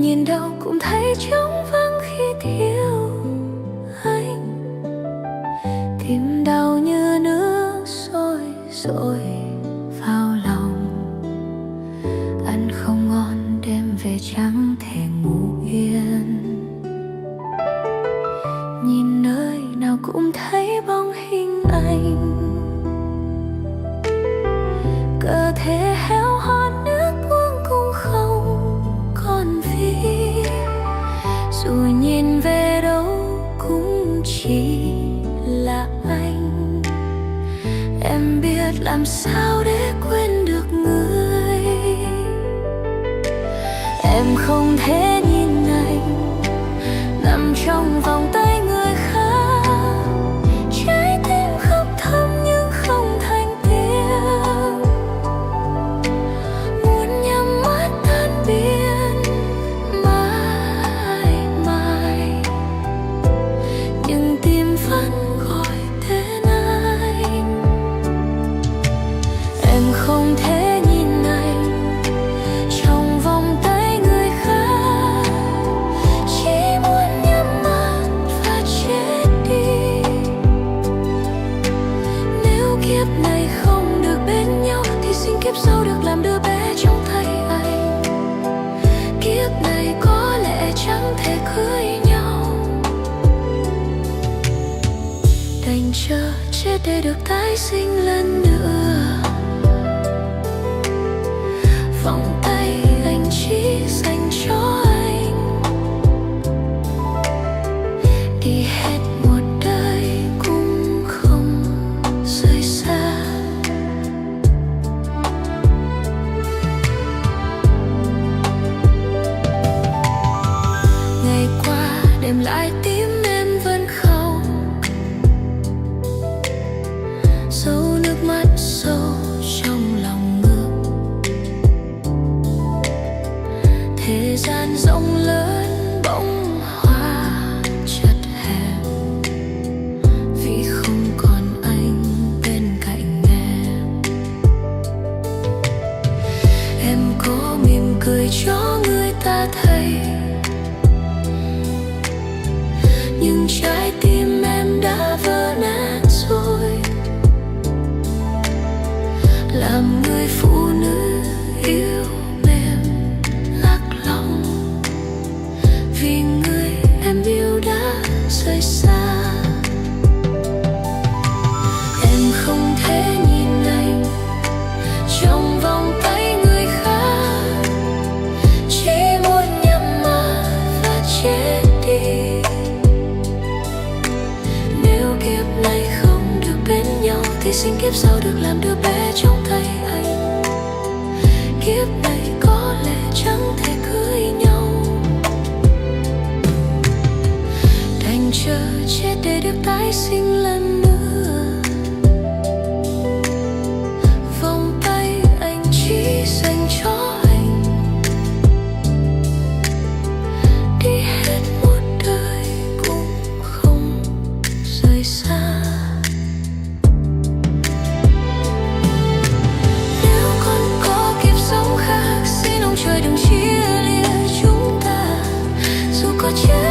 nhìn đâu cũng thấy trống vắng khi thiếu anh. Tim đau như nước sôi sôi vào lòng, ăn không ngon đêm về chẳng thể ngủ yên. Nhìn nơi nào cũng thấy bóng hình anh, cơ thể héo hon nước uống cũng không còn vị. Dù nhìn về đâu cũng chỉ là anh. Em biết làm sao để quên được người. Em không thể nhìn anh nằm trong vòng tay người khác. Trái tim khóc thầm nhưng không thành tiếng. Muốn nhắm mắt tan biến mãi mãi, nhưng tim vẫn gọi tên anh. Em không thể nhìn anh trong vòng tay người khác. Chỉ muốn nhắm mắt và chết đi. Nếu kiếp này không được bên nhau thì xin kiếp sau được làm đứa bé trong tay anh. Kiếp này có lẽ chẳng thể cưới nhau, đành chờ chết để được tái sinh lần nữa. Vòng tay anh chỉ dành cho anh, đi hết một đời cũng không rời xa. Ngày qua đêm lại tim em vẫn khóc, dấu nước mắt sâu trong lòng ngực. Thế gian rộng lớn bỗng hóa chật hẹp, vì không còn anh bên cạnh em. Em có mỉm cười cho người ta thấy, nhưng trái tim em đã vỡ nát rồi. Làm người phụ nữ yêu mềm lạc lòng, vì người em yêu đã rời xa. Em không thể nhìn anh trong vòng tay người khác. Chỉ muốn nhắm mắt và chết đi. Nếu kiếp này không được bên nhau thì xin kiếp sau được làm đứa bé trong tay anh. Kiếp này có lẽ chẳng thể cưới nhau, đành chờ chết để được tái sinh lần nữa. Vòng tay anh chỉ dành cho anh, đi hết một đời cũng không rời xa. Nếu còn có kiếp sống khác, xin ông trời đừng chia lìa chúng ta. Dù có chết